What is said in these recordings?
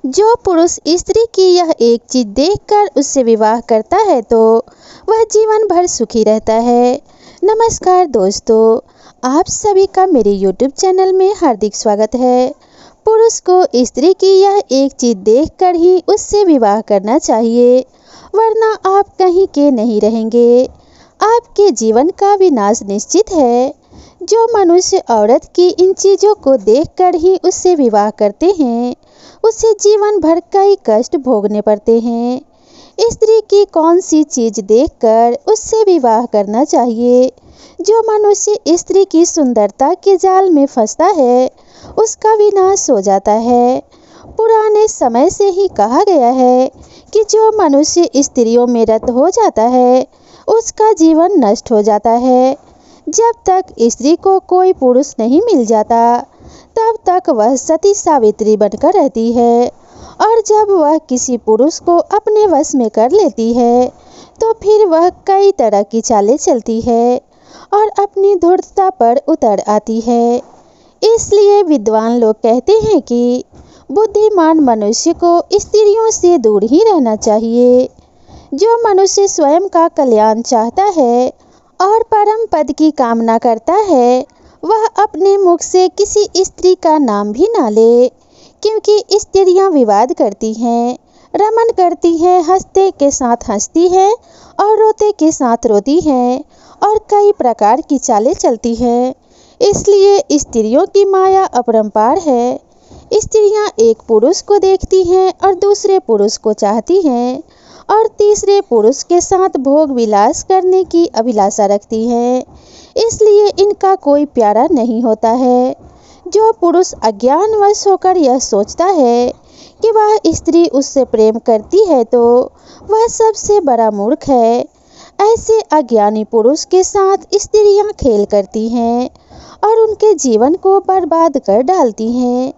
जो पुरुष स्त्री की यह एक चीज देखकर उससे विवाह करता है तो वह जीवन भर सुखी रहता है। नमस्कार दोस्तों, आप सभी का मेरे YouTube चैनल में हार्दिक स्वागत है। पुरुष को स्त्री की यह एक चीज देखकर ही उससे विवाह करना चाहिए, वरना आप कहीं के नहीं रहेंगे। आपके जीवन का विनाश निश्चित है। जो मनुष्य औरत की इन चीजों को देखकर ही उससे विवाह करते हैं, उसे जीवन भर कई कष्ट भोगने पड़ते हैं। स्त्री की कौन सी चीज देखकर उससे विवाह करना चाहिए? जो मनुष्य स्त्री की सुंदरता के जाल में फंसता है, उसका विनाश हो जाता है। पुराने समय से ही कहा गया है कि जो मनुष्य स्त्रियों में रत हो जाता है, उसका जीवन नष्ट हो जाता है। जब तक स्त्री को कोई पुरुष नहीं मिल जाता, तब तक वह सती सावित्री बनकर रहती है, और जब वह किसी पुरुष को अपने वश में कर लेती है, तो फिर वह कई तरह की चालें चलती है और अपनी धूर्तता पर उतर आती है। इसलिए विद्वान लोग कहते हैं कि बुद्धिमान मनुष्य को स्त्रियों से दूर ही रहना चाहिए। जो मनुष्य स्वयं का कल्याण चाहता है और परम पद की कामना करता है, वह अपने मुख से किसी स्त्री का नाम भी ना ले, क्योंकि स्त्रियां विवाद करती हैं, रमन करती हैं, हंसते के साथ हंसती हैं और रोते के साथ रोती हैं, और कई प्रकार की चालें चलती हैं। इसलिए स्त्रियों की माया अपरंपार है। स्त्रियां एक पुरुष को देखती हैं और दूसरे पुरुष को चाहती हैं, और तीसरे पुरुष के साथ भोग विलास करने की अभिलाषा रखती हैं। इसलिए इनका कोई प्यारा नहीं होता है। जो पुरुष अज्ञानवश होकर यह सोचता है कि वह स्त्री उससे प्रेम करती है, तो वह सबसे बड़ा मूर्ख है। ऐसे अज्ञानी पुरुष के साथ स्त्रियां खेल करती हैं और उनके जीवन को बर्बाद कर डालती हैं।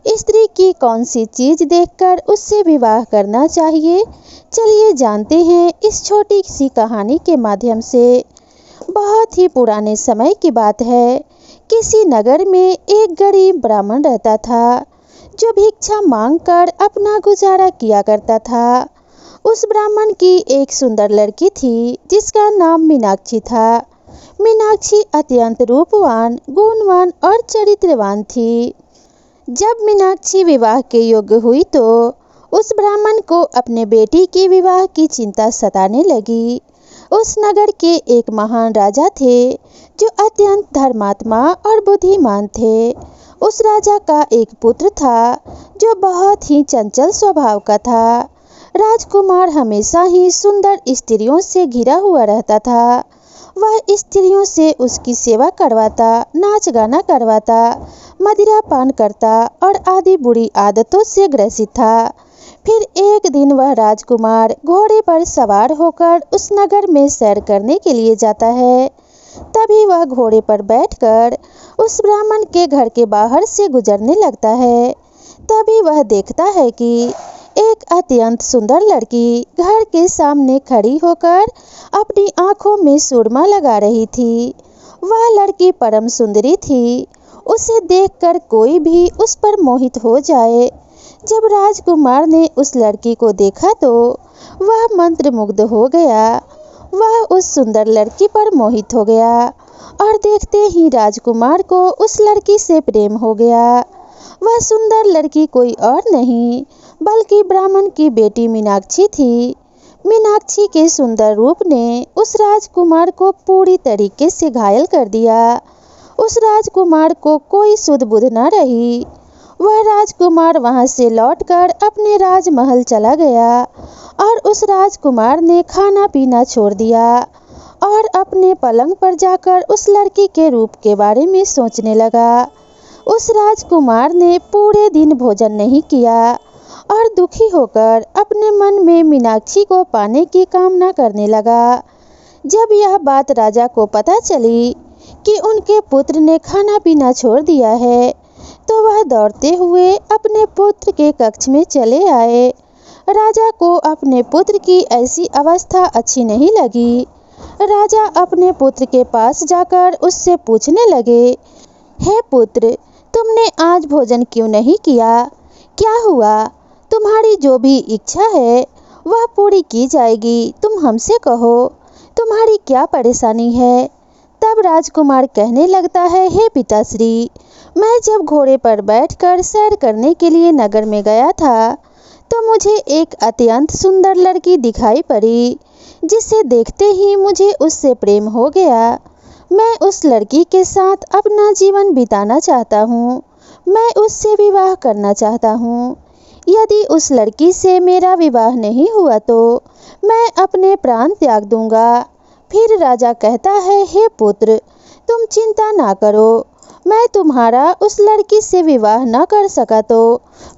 स्त्री की कौन सी चीज देखकर उससे विवाह करना चाहिए, चलिए जानते हैं इस छोटी सी कहानी के माध्यम से। बहुत ही पुराने समय की बात है। किसी नगर में एक गरीब ब्राह्मण रहता था, जो भिक्षा मांगकर अपना गुजारा किया करता था। उस ब्राह्मण की एक सुंदर लड़की थी, जिसका नाम मीनाक्षी था। मीनाक्षी अत्यंत रूपवान, गुणवान और चरित्रवान थी। जब मीनाक्षी विवाह के योग्य हुई, तो उस ब्राह्मण को अपने बेटी के विवाह की चिंता सताने लगी। उस नगर के एक महान राजा थे, जो अत्यंत धर्मात्मा और बुद्धिमान थे। उस राजा का एक पुत्र था, जो बहुत ही चंचल स्वभाव का था। राजकुमार हमेशा ही सुंदर स्त्रियों से घिरा हुआ रहता था। वह स्त्रियों से उसकी सेवा करवाता, नाच गाना करवाता, मदिरा पान करता और आदि बुरी आदतों से ग्रसित था। फिर एक दिन वह राजकुमार घोड़े पर सवार होकर उस नगर में सैर करने के लिए जाता है। तभी वह घोड़े पर बैठकर उस ब्राह्मण के घर के बाहर से गुजरने लगता है। तभी वह देखता है कि एक अत्यंत सुंदर लड़की घर के सामने खड़ी होकर अपनी आंखों में सुरमा लगा रही थी। वह लड़की परम सुंदरी थी। उसे देखकर कोई भी उस पर मोहित हो जाए। जब राजकुमार ने उस लड़की को देखा, तो वह मंत्रमुग्ध हो गया। वह उस सुंदर लड़की पर मोहित हो गया और देखते ही राजकुमार को उस लड़की से प्रेम हो गया। वह सुंदर लड़की कोई और नहीं, बल्कि ब्राह्मण की बेटी मीनाक्षी थी। मीनाक्षी के सुंदर रूप ने उस राजकुमार को पूरी तरीके से घायल कर दिया। उस राजकुमार को कोई सुध बुध न रही। वह राजकुमार वहां से लौटकर अपने राजमहल चला गया, और उस राजकुमार ने खाना पीना छोड़ दिया और अपने पलंग पर जाकर उस लड़की के रूप के बारे में सोचने लगा। उस राजकुमार ने पूरे दिन भोजन नहीं किया और दुखी होकर अपने मन में मीनाक्षी को पाने की कामना करने लगा। जब यह बात राजा को पता चली कि उनके पुत्र ने खाना पीना छोड़ दिया है, तो वह दौड़ते हुए अपने पुत्र के कक्ष में चले आए। राजा को अपने पुत्र की ऐसी अवस्था अच्छी नहीं लगी। राजा अपने पुत्र के पास जाकर उससे पूछने लगे, हे पुत्र, तुमने आज भोजन क्यों नहीं किया? क्या हुआ? तुम तुम्हारी जो भी इच्छा है वह पूरी की जाएगी। तुम हमसे कहो, तुम्हारी क्या परेशानी है। तब राजकुमार कहने लगता है, हे पिताश्री, मैं जब घोड़े पर बैठकर सैर करने के लिए नगर में गया था तो मुझे एक अत्यंत सुंदर लड़की दिखाई पड़ी, जिसे देखते ही मुझे उससे प्रेम हो गया। मैं उस लड़की के साथ अपना जीवन बिताना चाहता हूँ। मैं उससे विवाह करना चाहता हूँ। यदि उस लड़की से मेरा विवाह नहीं हुआ तो मैं अपने प्राण त्याग दूंगा। फिर राजा कहता है, हे पुत्र, तुम चिंता ना करो। मैं तुम्हारा उस लड़की से विवाह न कर सका तो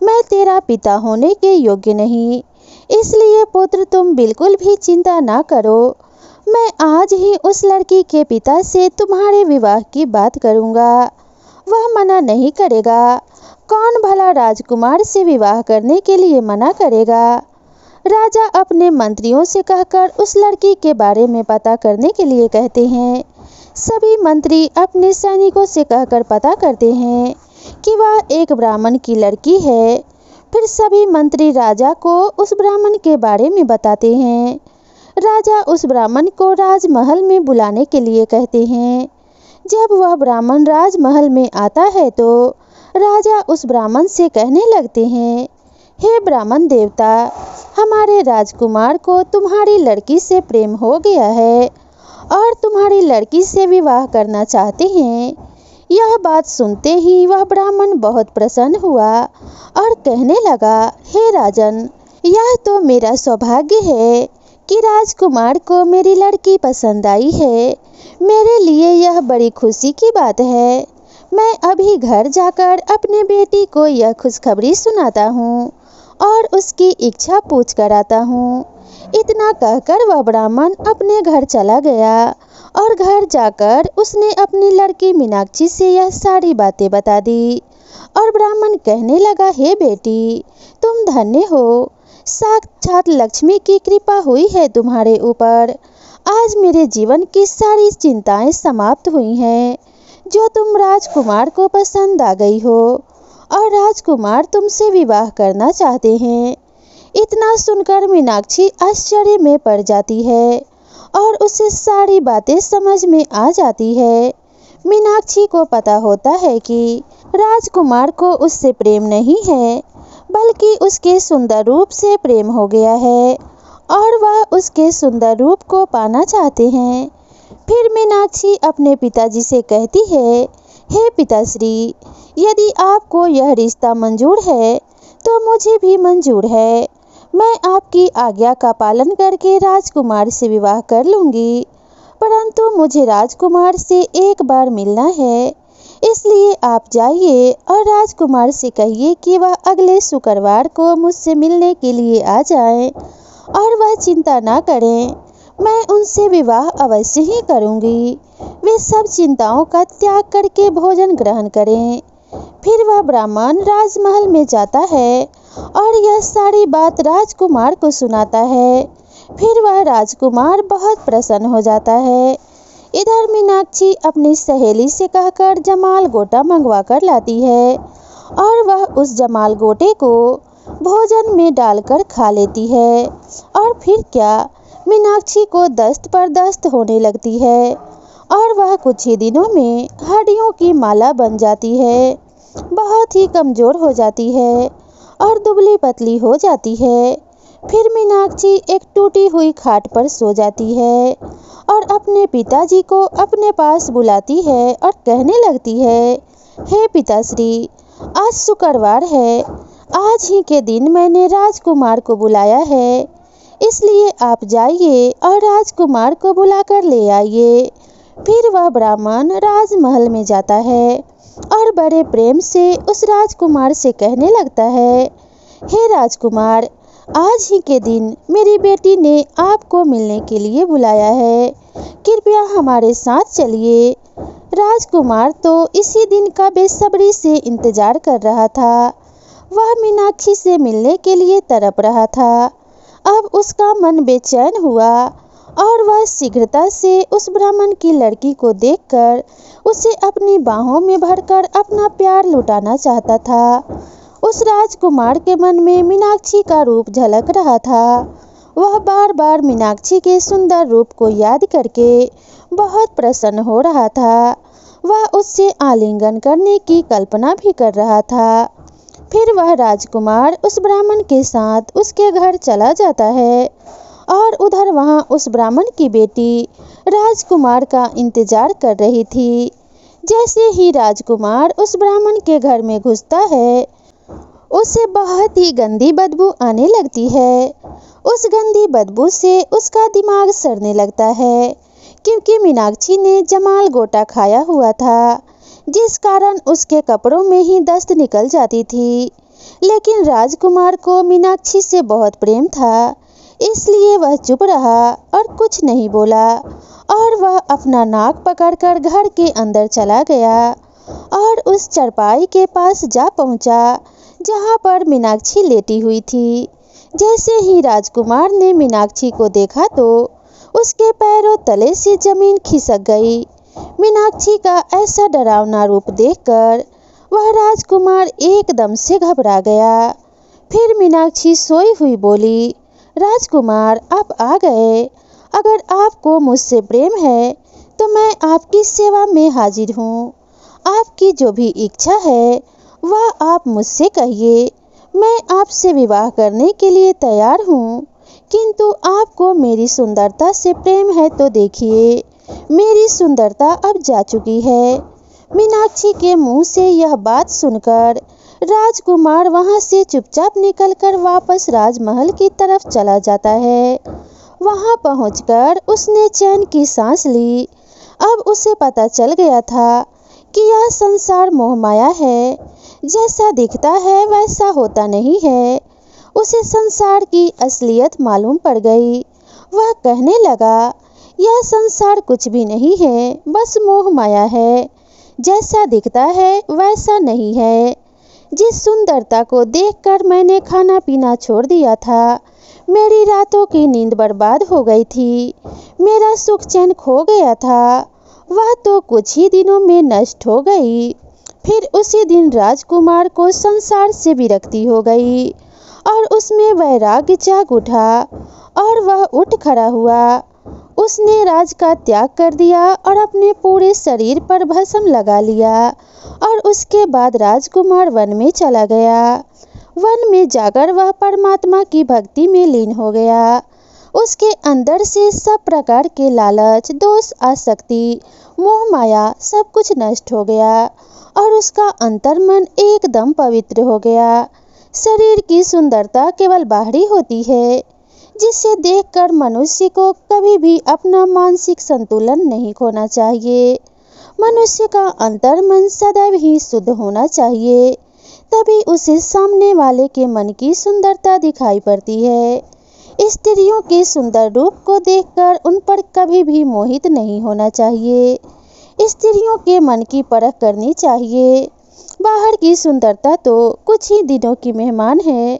मैं तेरा पिता होने के योग्य नहीं। इसलिए पुत्र, तुम बिल्कुल भी चिंता ना करो। मैं आज ही उस लड़की के पिता से तुम्हारे विवाह की बात करूंगा। वह मना नहीं करेगा। कौन भला राजकुमार से विवाह करने के लिए मना करेगा। राजा अपने मंत्रियों से कहकर उस लड़की के बारे में पता करने के लिए कहते हैं। सभी मंत्री अपने सैनिकों से कहकर पता करते हैं कि वह एक ब्राह्मण की लड़की है। फिर सभी मंत्री राजा को उस ब्राह्मण के बारे में बताते हैं। राजा उस ब्राह्मण को राजमहल में बुलाने के लिए कहते हैं। जब वह ब्राह्मण राजमहल में आता है तो राजा उस ब्राह्मण से कहने लगते हैं, हे ब्राह्मण देवता, हमारे राजकुमार को तुम्हारी लड़की से प्रेम हो गया है और तुम्हारी लड़की से विवाह करना चाहते हैं। यह बात सुनते ही वह ब्राह्मण बहुत प्रसन्न हुआ और कहने लगा, हे राजन, यह तो मेरा सौभाग्य है कि राजकुमार को मेरी लड़की पसंद आई है। मेरे लिए यह बड़ी खुशी की बात है। मैं अभी घर जाकर अपने बेटी को यह खुशखबरी सुनाता हूँ और उसकी इच्छा पूछ कर आता हूँ। इतना कहकर वह ब्राह्मण अपने घर चला गया और घर जाकर उसने अपनी लड़की मीनाक्षी से यह सारी बातें बता दी। और ब्राह्मण कहने लगा, हे बेटी, तुम धन्य हो। साक्षात लक्ष्मी की कृपा हुई है तुम्हारे ऊपर। आज मेरे जीवन की सारी चिंताएं समाप्त हुई हैं। जो तुम राजकुमार को पसंद आ गई हो और राजकुमार तुमसे विवाह करना चाहते हैं। इतना सुनकर मीनाक्षी आश्चर्य में पड़ जाती है और उसे सारी बातें समझ में आ जाती है। मीनाक्षी को पता होता है कि राजकुमार को उससे प्रेम नहीं है, बल्कि उसके सुंदर रूप से प्रेम हो गया है और वह उसके सुंदर रूप को पाना चाहते हैं। फिर मीनाक्षी अपने पिताजी से कहती है, हे पिताश्री, यदि आपको यह रिश्ता मंजूर है तो मुझे भी मंजूर है। मैं आपकी आज्ञा का पालन करके राजकुमार से विवाह कर लूंगी, परंतु मुझे राजकुमार से एक बार मिलना है। इसलिए आप जाइए और राजकुमार से कहिए कि वह अगले शुक्रवार को मुझसे मिलने के लिए आ जाएं और वह चिंता ना करें। मैं उनसे विवाह अवश्य ही करूंगी। वे सब चिंताओं का त्याग करके भोजन ग्रहण करें। फिर वह ब्राह्मण राजमहल में जाता है और यह सारी बात राजकुमार को सुनाता है। फिर वह राजकुमार बहुत प्रसन्न हो जाता है। इधर मीनाक्षी अपनी सहेली से कहकर जमाल गोटा मंगवा कर लाती है और वह उस जमाल गोटे को भोजन में डालकर खा लेती है। और फिर क्या, मीनाक्षी को दस्त पर दस्त होने लगती है और वह कुछ ही दिनों में हड्डियों की माला बन जाती है, बहुत ही कमजोर हो जाती है और दुबली पतली हो जाती है। फिर मीनाक्षी एक टूटी हुई खाट पर सो जाती है और अपने पिताजी को अपने पास बुलाती है और कहने लगती है, हे पिताश्री, आज शुक्रवार है। आज ही के दिन मैंने राजकुमार को बुलाया है, इसलिए आप जाइए और राजकुमार को बुलाकर ले आइए। फिर वह ब्राह्मण राजमहल में जाता है और बड़े प्रेम से उस राजकुमार से कहने लगता है, हे राजकुमार, आज ही के दिन मेरी बेटी ने आपको मिलने के लिए बुलाया है। कृपया हमारे साथ चलिए। राजकुमार तो इसी दिन का बेसब्री से इंतजार कर रहा था। वह मीनाक्षी से मिलने के लिए तड़प रहा था। अब उसका मन बेचैन हुआ और वह शीघ्रता से उस ब्राह्मण की लड़की को देखकर उसे अपनी बाहों में भरकर अपना प्यार लुटाना चाहता था उस राजकुमार के मन में मीनाक्षी का रूप झलक रहा था। वह बार बार मीनाक्षी के सुंदर रूप को याद करके बहुत प्रसन्न हो रहा था। वह उससे आलिंगन करने की कल्पना भी कर रहा था। फिर वह राजकुमार उस ब्राह्मण के साथ उसके घर चला जाता है और उधर वहां उस ब्राह्मण की बेटी राजकुमार का इंतजार कर रही थी। जैसे ही राजकुमार उस ब्राह्मण के घर में घुसता है, उसे बहुत ही गंदी बदबू आने लगती है। उस गंदी बदबू से उसका दिमाग सड़ने लगता है, क्योंकि मीनाक्षी ने जमाल गोटा खाया हुआ था, जिस कारण उसके कपड़ों में ही दस्त निकल जाती थी। लेकिन राजकुमार को मीनाक्षी से बहुत प्रेम था, इसलिए वह चुप रहा और कुछ नहीं बोला और वह अपना नाक पकड़कर घर के अंदर चला गया और उस चारपाई के पास जा पहुंचा जहां पर मीनाक्षी लेटी हुई थी। जैसे ही राजकुमार ने मीनाक्षी को देखा तो उसके पैरों तले से जमीन खिसक गई। मीनाक्षी का ऐसा डरावना रूप देखकर वह राजकुमार एकदम से घबरा गया। फिर मीनाक्षी सोई हुई बोली, राजकुमार आप आ गए। अगर आपको मुझसे प्रेम है तो मैं आपकी सेवा में हाजिर हूँ। आपकी जो भी इच्छा है वह आप मुझसे कहिए। मैं आपसे विवाह करने के लिए तैयार हूँ, किंतु आपको मेरी सुंदरता से प्रेम है तो देखिए, मेरी सुंदरता अब जा चुकी है। मीनाक्षी के मुंह से यह बात सुनकर राजकुमार वहां से चुपचाप निकलकर वापस राजमहल की तरफ चला जाता है। वहां पहुंचकर उसने चैन की सांस ली। अब उसे पता चल गया था कि यह संसार मोहमाया है। जैसा दिखता है वैसा होता नहीं है। उसे संसार की असलियत मालूम पड़ गई। वह कहने लगा, यह संसार कुछ भी नहीं है, बस मोह माया है। जैसा दिखता है वैसा नहीं है। जिस सुंदरता को देखकर मैंने खाना पीना छोड़ दिया था, मेरी रातों की नींद बर्बाद हो गई थी, मेरा सुख चैन खो गया था, वह तो कुछ ही दिनों में नष्ट हो गई। फिर उसी दिन राजकुमार को संसार से विरक्ति हो गई और उसमें वैराग्य जाग उठा और वह उठ खड़ा हुआ। उसने राज का त्याग कर दिया और अपने पूरे शरीर पर भस्म लगा लिया और उसके बाद राजकुमार वन में चला गया। वन में जाकर वह परमात्मा की भक्ति में लीन हो गया। उसके अंदर से सब प्रकार के लालच, दोष, आसक्ति, मोह माया सब कुछ नष्ट हो गया और उसका अंतर्मन एकदम पवित्र हो गया। शरीर की सुंदरता केवल बाहरी होती है, जिसे देखकर मनुष्य को कभी भी अपना मानसिक संतुलन नहीं खोना चाहिए। मनुष्य का अंतर्मन सदैव ही शुद्ध होना चाहिए, तभी उसे सामने वाले के मन की सुंदरता दिखाई पड़ती है। स्त्रियों के सुंदर रूप को देखकर उन पर कभी भी मोहित नहीं होना चाहिए। स्त्रियों के मन की परख करनी चाहिए। बाहर की सुंदरता तो कुछ ही दिनों की मेहमान है,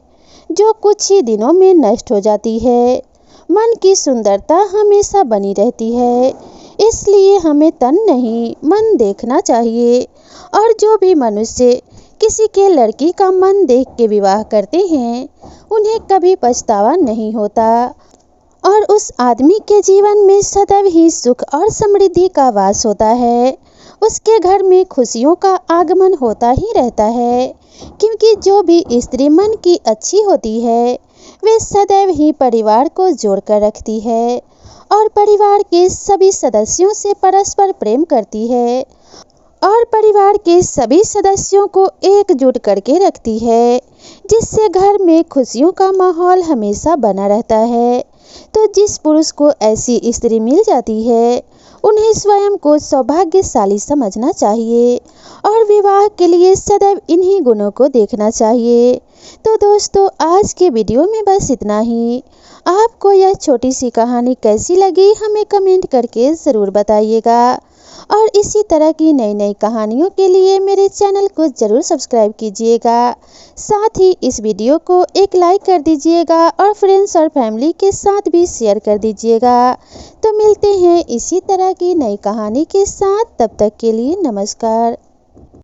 जो कुछ ही दिनों में नष्ट हो जाती है। मन की सुंदरता हमेशा बनी रहती है, इसलिए हमें तन नहीं मन देखना चाहिए। और जो भी मनुष्य किसी के लड़की का मन देख के विवाह करते हैं, उन्हें कभी पछतावा नहीं होता और उस आदमी के जीवन में सदैव ही सुख और समृद्धि का वास होता है। उसके घर में खुशियों का आगमन होता ही रहता है, क्योंकि जो भी स्त्री मन की अच्छी होती है, वे सदैव ही परिवार को जोड़कर रखती है और परिवार के सभी सदस्यों से परस्पर प्रेम करती है और परिवार के सभी सदस्यों को एकजुट करके रखती है, जिससे घर में खुशियों का माहौल हमेशा बना रहता है। तो जिस पुरुष को ऐसी स्त्री मिल जाती है, उन्हें स्वयं को सौभाग्यशाली समझना चाहिए और विवाह के लिए सदैव इन्हीं गुणों को देखना चाहिए। तो दोस्तों, आज के वीडियो में बस इतना ही। आपको यह छोटी सी कहानी कैसी लगी हमें कमेंट करके ज़रूर बताइएगा और इसी तरह की नई नई कहानियों के लिए मेरे चैनल को ज़रूर सब्सक्राइब कीजिएगा। साथ ही इस वीडियो को एक लाइक कर दीजिएगा और फ्रेंड्स और फैमिली के साथ भी शेयर कर दीजिएगा। तो मिलते हैं इसी तरह की नई कहानी के साथ, तब तक के लिए नमस्कार।